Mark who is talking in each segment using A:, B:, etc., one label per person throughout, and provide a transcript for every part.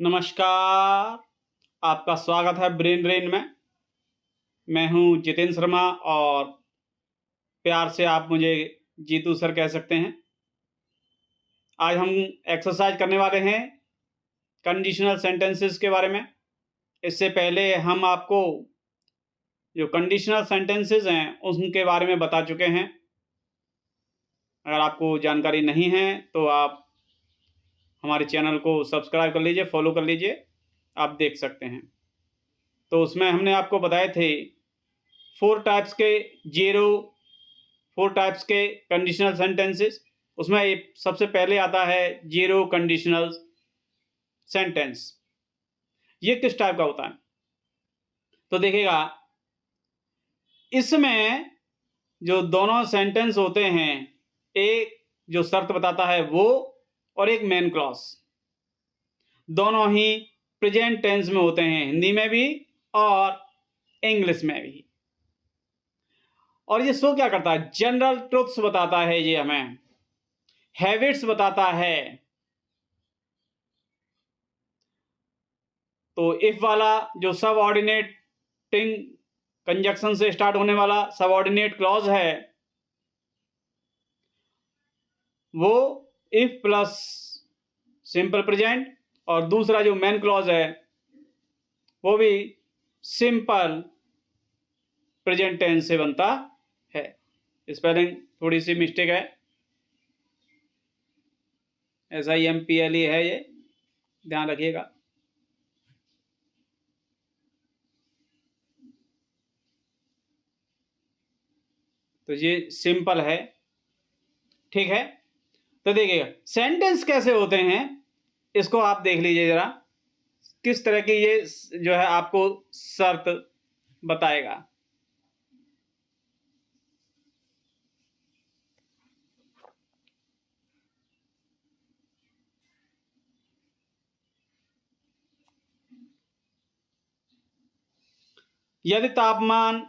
A: नमस्कार, आपका स्वागत है ब्रेन ड्रेन में। मैं हूं जितेंद्र शर्मा और प्यार से आप मुझे जीतू सर कह सकते हैं। आज हम एक्सरसाइज करने वाले हैं कंडीशनल सेंटेंसेस के बारे में। इससे पहले हम आपको जो कंडीशनल सेंटेंसेस हैं उनके बारे में बता चुके हैं। अगर आपको जानकारी नहीं है तो आप हमारे चैनल को सब्सक्राइब कर लीजिए, फॉलो कर लीजिए, आप देख सकते हैं। तो उसमें हमने आपको बताए थे फोर टाइप्स के कंडीशनल सेंटेंसेस। उसमें एक सबसे पहले आता है जीरो कंडीशनल सेंटेंस। ये किस टाइप का होता है तो देखिएगा, इसमें जो दोनों सेंटेंस होते हैं, एक जो शर्त बताता है वो और एक मेन क्लॉज, दोनों ही प्रेजेंट टेंस में होते हैं, हिंदी में भी और इंग्लिश में भी। और ये शो क्या करता है? जनरल ट्रुथ्स बताता है, ये हमें हैबिट्स बताता है। तो इफ वाला जो सबऑर्डिनेटिंग कंजक्शन से स्टार्ट होने वाला सबऑर्डिनेट क्लॉज है, वो इफ प्लस सिंपल प्रेजेंट, और दूसरा जो मेन क्लॉज है वो भी सिंपल प्रेजेंट टेंस से बनता है। स्पेलिंग थोड़ी सी मिस्टेक है, SIMPLE है, ये ध्यान रखिएगा। तो ये सिंपल है, ठीक है। तो देखिएगा सेंटेंस कैसे होते हैं, इसको आप देख लीजिए जरा, किस तरह की ये जो है आपको शर्त बताएगा। यदि तापमान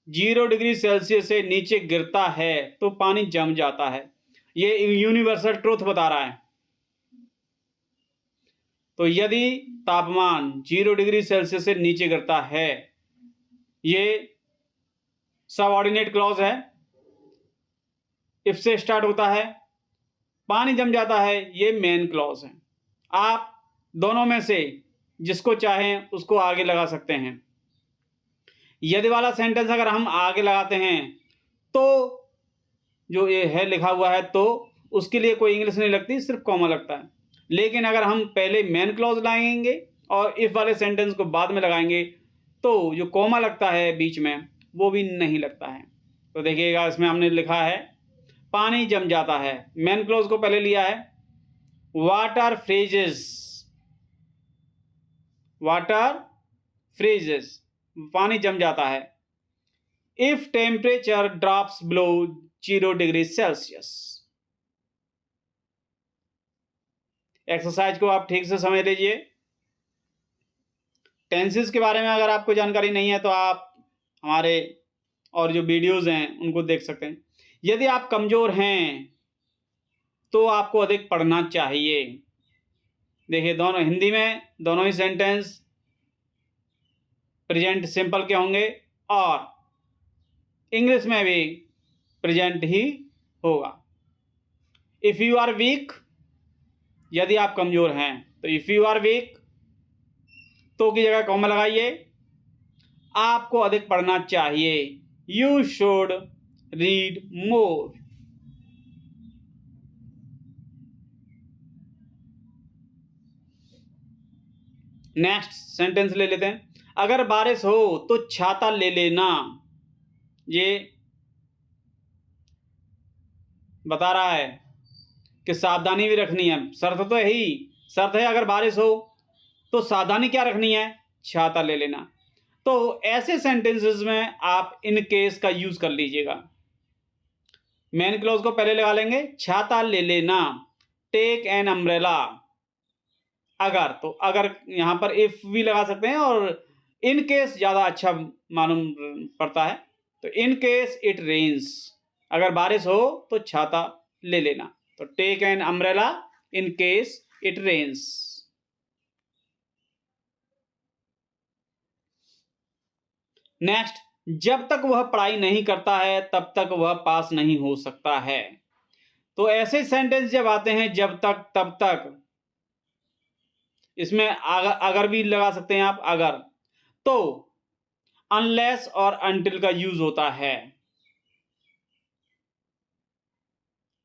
A: 0 डिग्री सेल्सियस से नीचे गिरता है तो पानी जम जाता है। ये यूनिवर्सल ट्रूथ बता रहा है। तो यदि तापमान 0 डिग्री सेल्सियस से नीचे गिरता है, ये सबऑर्डिनेट क्लॉज है, इफ से स्टार्ट होता है। पानी जम जाता है, ये मेन क्लॉज है। आप दोनों में से जिसको चाहें उसको आगे लगा सकते हैं। यदि वाला सेंटेंस अगर हम आगे लगाते हैं तो जो ये है लिखा हुआ है, तो उसके लिए कोई इंग्लिश नहीं लगती, सिर्फ कॉमा लगता है। लेकिन अगर हम पहले मेन क्लॉज लगाएंगे और इफ वाले सेंटेंस को बाद में लगाएंगे तो जो कॉमा लगता है बीच में वो भी नहीं लगता है। तो देखिएगा, इसमें हमने लिखा है पानी जम जाता है, मेन क्लॉज को पहले लिया है। वाटर फ्रीजेस, पानी जम जाता है। If temperature drops below 0 degree Celsius. Exercise को आप ठीक से समझ लीजिए। टेंसेस के बारे में अगर आपको जानकारी नहीं है तो आप हमारे और जो वीडियोस हैं उनको देख सकते हैं। यदि आप कमजोर हैं तो आपको अधिक पढ़ना चाहिए। देखिए, दोनों हिंदी में दोनों ही सेंटेंस प्रेजेंट सिंपल के होंगे और इंग्लिश में भी प्रेजेंट ही होगा। इफ यू आर वीक, यदि आप कमजोर हैं तो इफ यू आर वीक तो की जगह कॉमा लगाइए। आपको अधिक पढ़ना चाहिए, you should read more. Next sentence ले लेते हैं। अगर बारिश हो तो छाता ले लेना। ये बता रहा है कि सावधानी भी रखनी है। शर्त तो यही शर्त है, अगर बारिश हो तो सावधानी क्या रखनी है? छाता ले लेना। तो ऐसे सेंटेंसेस में आप इन केस का यूज कर लीजिएगा। मेन क्लॉज को पहले लगा लेंगे, छाता ले लेना, टेक एन अम्ब्रेला। अगर, तो अगर यहां पर इफ भी लगा सकते हैं और इन केस ज्यादा अच्छा मालूम पड़ता है। तो इन केस इट रेन्स, अगर बारिश हो तो छाता ले लेना। तो take an umbrella in case it rains. Next, जब तक वह पढ़ाई नहीं करता है तब तक वह पास नहीं हो सकता है। तो ऐसे सेंटेंस जब आते हैं जब तक तब तक, इसमें अगर भी लगा सकते हैं आप, अगर, तो अनलेस और अनटिल का यूज होता है।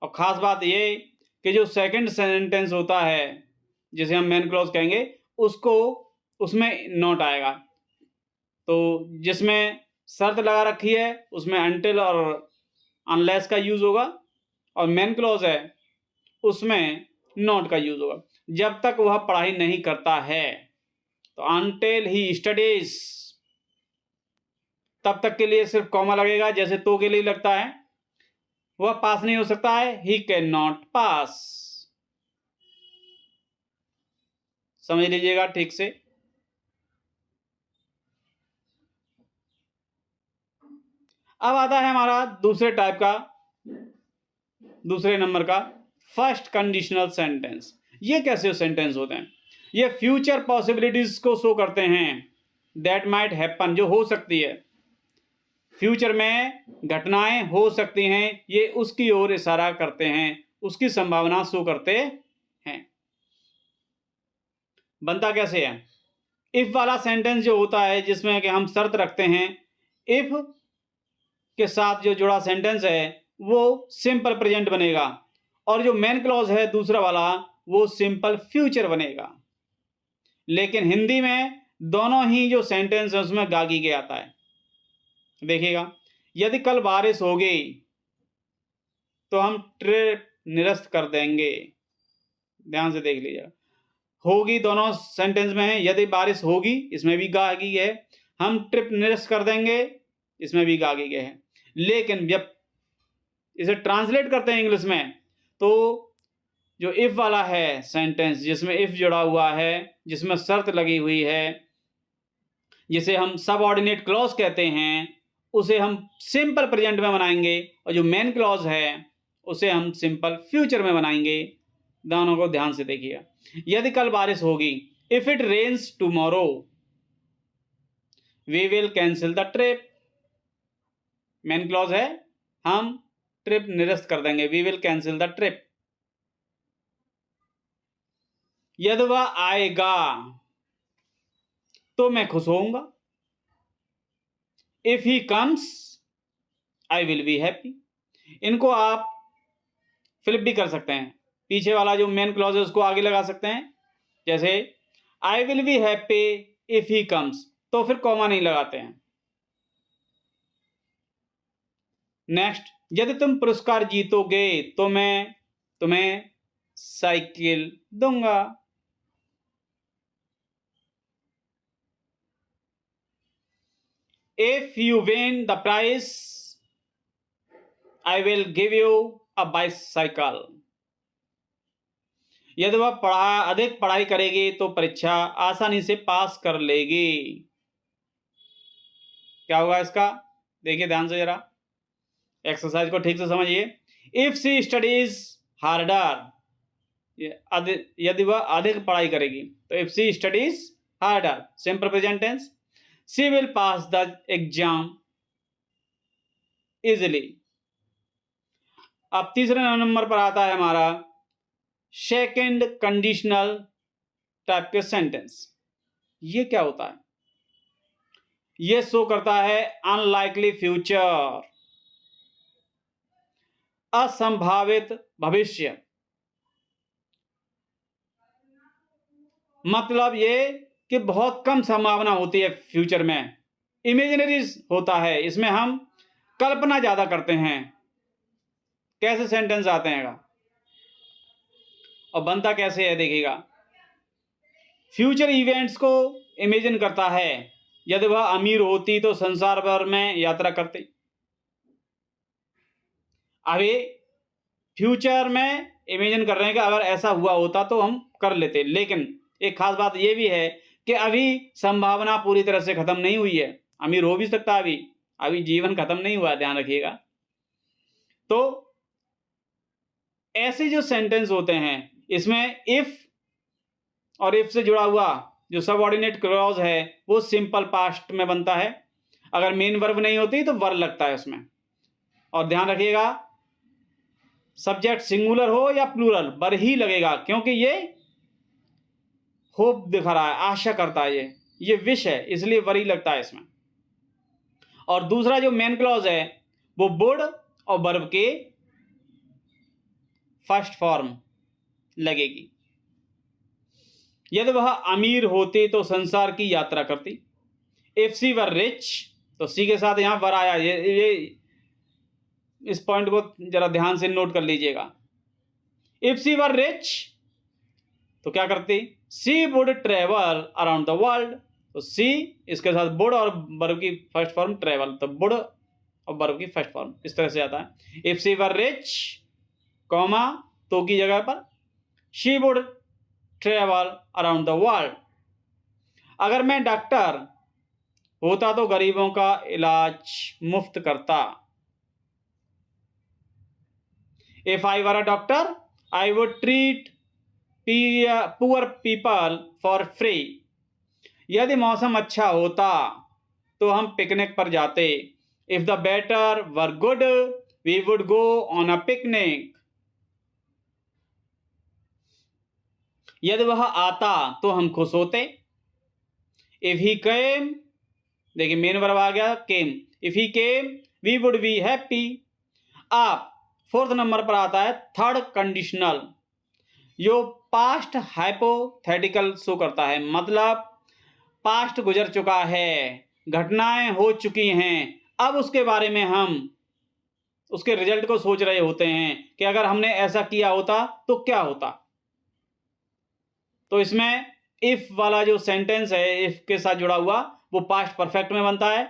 A: और खास बात ये कि जो सेकंड सेंटेंस होता है जिसे हम मेन क्लॉज कहेंगे, उसको उसमें नॉट आएगा। तो जिसमें शर्त लगा रखी है उसमें अनटिल और अनलेस का यूज होगा, और मेन क्लॉज है उसमें नॉट का यूज होगा। जब तक वह पढ़ाई नहीं करता है, तो अनटिल ही स्टडीज, तब तक के लिए सिर्फ कॉमा लगेगा, जैसे तो के लिए लगता है। वह पास नहीं हो सकता है, ही कैन नॉट पास। समझ लीजिएगा ठीक से। अब आता है हमारा दूसरे टाइप का, दूसरे नंबर का, फर्स्ट कंडीशनल सेंटेंस। ये कैसे सेंटेंस होते हैं? ये फ्यूचर पॉसिबिलिटीज को शो करते हैं, दैट माइट हैपन, जो हो सकती है, फ्यूचर में घटनाएं हो सकती हैं, ये उसकी ओर इशारा करते हैं, उसकी संभावना शो करते हैं। बनता कैसे है? इफ वाला सेंटेंस जो होता है जिसमें कि हम शर्त रखते हैं, इफ के साथ जो जुड़ा सेंटेंस है वो सिंपल प्रेजेंट बनेगा, और जो मेन क्लॉज है दूसरा वाला वो सिंपल फ्यूचर बनेगा। लेकिन हिंदी में दोनों ही जो सेंटेंस है उसमें गागी के आता है। देखिएगा, यदि कल बारिश होगी तो हम ट्रिप निरस्त कर देंगे। ध्यान से देख लीजिएगा, होगी दोनों सेंटेंस में है, यदि बारिश होगी इसमें भी गागी है, हम ट्रिप निरस्त कर देंगे इसमें भी गागी है। लेकिन जब इसे ट्रांसलेट करते हैं इंग्लिश में, तो जो इफ वाला है सेंटेंस जिसमें इफ जुड़ा हुआ है, जिसमें शर्त लगी हुई है, जिसे हम सबऑर्डिनेट क्लॉज कहते हैं, उसे हम सिंपल प्रेजेंट में बनाएंगे, और जो मेन क्लॉज है उसे हम सिंपल फ्यूचर में बनाएंगे। दोनों को ध्यान से देखिएगा। यदि कल बारिश होगी, if it rains tomorrow we will cancel the trip. Main clause है, हम ट्रिप निरस्त कर देंगे, we will cancel the trip. यदि वह आएगा तो मैं खुश होऊंगा, if he comes I will be happy. इनको आप फ्लिप भी कर सकते हैं, पीछे वाला जो मेन क्लॉज है उसको आगे लगा सकते हैं। जैसे आई will be happy if he comes, तो फिर कॉमा नहीं लगाते हैं। नेक्स्ट, यदि तुम पुरस्कार जीतोगे तो मैं तुम्हें साइकिल दूंगा। If you win the prize I will give you a bicycle. यदि वह अधिक पढ़ाई करेगी तो परीक्षा आसानी से पास कर लेगी। क्या होगा इसका? देखिए ध्यान से जरा, एक्सरसाइज को ठीक से समझिए। इफ सी स्टडीज हार्डर, यदि वह अधिक पढ़ाई करेगी, तो if she studies harder simple present tense, she will pass the exam easily. अब तीसरे नंबर पर आता है हमारा सेकंड कंडीशनल टाइप के सेंटेंस। ये क्या होता है? ये शो करता है अनलाइकली फ्यूचर, असंभावित भविष्य। मतलब ये कि बहुत कम संभावना होती है फ्यूचर में, इमेजिनरी होता है, इसमें हम कल्पना ज्यादा करते हैं। कैसे सेंटेंस आते हैं और बनता कैसे है? देखिएगा, फ्यूचर इवेंट्स को इमेजिन करता है। यदि वह अमीर होती तो संसार भर में यात्रा करती। अभी फ्यूचर में इमेजिन कर रहे हैं कि अगर ऐसा हुआ होता तो हम कर लेते। लेकिन एक खास बात यह भी है कि अभी संभावना पूरी तरह से खत्म नहीं हुई है, अमीर हो भी सकता है, अभी जीवन खत्म नहीं हुआ, ध्यान रखिएगा। तो ऐसे जो सेंटेंस होते हैं इसमें इफ और इफ से जुड़ा हुआ जो सबऑर्डिनेट क्लॉज है वो सिंपल पास्ट में बनता है, अगर मेन वर्ब नहीं होती तो वर लगता है उसमें। और ध्यान रखिएगा, सब्जेक्ट सिंगुलर हो या प्लूरल, वर ही लगेगा, क्योंकि ये होप दिखा रहा है, आशा करता है, ये विश है, इसलिए वर ही लगता है इसमें। और दूसरा जो मेन क्लॉज है वो वुड और वर्ब के फर्स्ट फॉर्म लगेगी। यदि वह अमीर होते तो संसार की यात्रा करती। इफ सी वर रिच, तो सी के साथ यहां वर आया, ये इस पॉइंट को जरा ध्यान से नोट कर लीजिएगा। इफ सी वर रिच तो क्या करती, she would travel around the world. तो सी इसके साथ वुड और वर्ब की फर्स्ट फॉर्म ट्रेवल, तो वुड और वर्ब की फर्स्ट फॉर्म इस तरह से आता है। If she were rich, comma तो की जगह पर she would travel around the world. अगर मैं डॉक्टर होता तो गरीबों का इलाज मुफ्त करता। If I were a doctor I would treat poor people for free. यदि मौसम अच्छा होता तो हम पिकनिक पर जाते। If the weather were good we would go on a picnic. यदि वह आता तो हम खुश होते। इफ ही केम, देखिए मेन वर्ब आ गया came, if he came we would be happy. आप फोर्थ नंबर पर आता है थर्ड कंडीशनल, जो पास्ट हाइपोथेटिकल शो करता है, मतलब पास्ट गुजर चुका है, घटनाएं हो चुकी हैं, अब उसके बारे में हम उसके रिजल्ट को सोच रहे होते हैं कि अगर हमने ऐसा किया होता तो क्या होता। तो इसमें इफ वाला जो सेंटेंस है इफ के साथ जुड़ा हुआ वो पास्ट परफेक्ट में बनता है।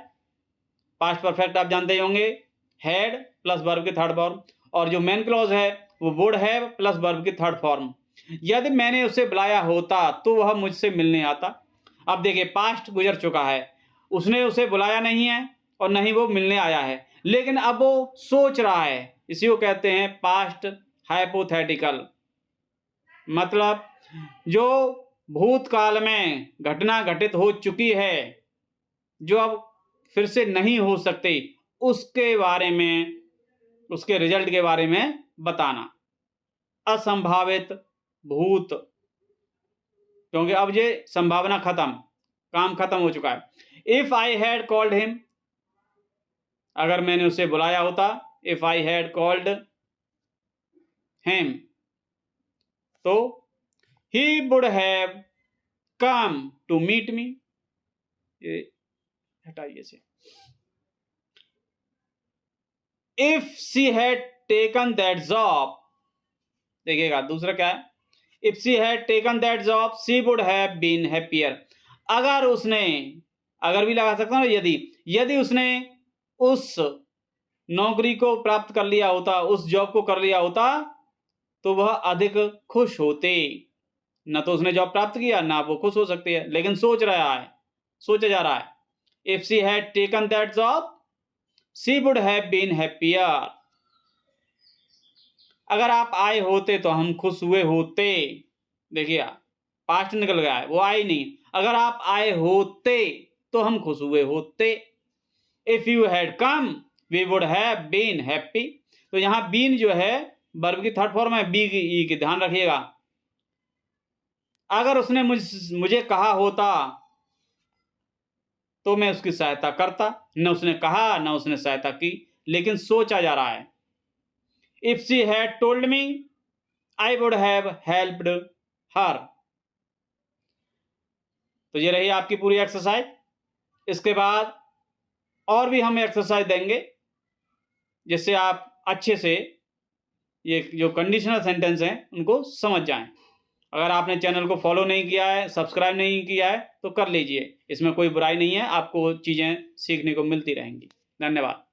A: पास्ट परफेक्ट आप जानते ही होंगे, हैड प्लस वर्ब की थर्ड फॉर्म, और जो मेन क्लॉज है वो वुड हैव प्लस वर्ब की थर्ड फॉर्म। यदि मैंने उसे बुलाया होता तो वह मुझसे मिलने आता। अब देखिए पास्ट गुजर चुका है, उसने उसे बुलाया नहीं है और नहीं वो मिलने आया है, लेकिन अब वो सोच रहा है, इसी को कहते हैं पास्ट हाइपोथेटिकल। मतलब जो भूतकाल में घटना घटित हो चुकी है, जो अब फिर से नहीं हो सकती, उसके बारे में, उसके रिजल्ट के बारे में बताना। असंभावित भूत, क्योंकि अब ये संभावना खत्म, काम खत्म हो चुका है। If I had called him, अगर मैंने उसे बुलाया होता, if I had called him तो he would have come to meet me. ये हटाइए से। If she had taken that job, देखिएगा दूसरा क्या है, if she had taken that job she would have been happier. अगर उसने, अगर भी लगा सकता हूं, यदि उसने उस नौकरी को प्राप्त कर लिया होता, उस जॉब को कर लिया होता, तो वह अधिक खुश होते। न तो उसने जॉब प्राप्त किया, ना वो खुश हो सकती है, लेकिन सोच रहा है, सोचा जा रहा है। If she had taken that job she would have been happier. अगर आप आए होते तो हम खुश हुए होते। देखिए पास्ट निकल गया है, वो आए नहीं। अगर आप आए होते तो हम खुश हुए होते। If you had come we would have been happy. तो यहां बीन जो है वर्ब की थर्ड फॉर्म है, बी की ई की, ध्यान रखिएगा। अगर उसने मुझे कहा होता तो मैं उसकी सहायता करता। न उसने कहा न उसने सहायता की, लेकिन सोचा जा रहा है। If she had told me I would have helped हर। तो ये रही आपकी पूरी एक्सरसाइज। इसके बाद और भी हम एक्सरसाइज देंगे जिससे आप अच्छे से ये जो कंडीशनल सेंटेंस हैं उनको समझ जाएं। अगर आपने चैनल को फॉलो नहीं किया है, सब्सक्राइब नहीं किया है तो कर लीजिए, इसमें कोई बुराई नहीं है, आपको चीज़ें सीखने को मिलती रहेंगी। धन्यवाद।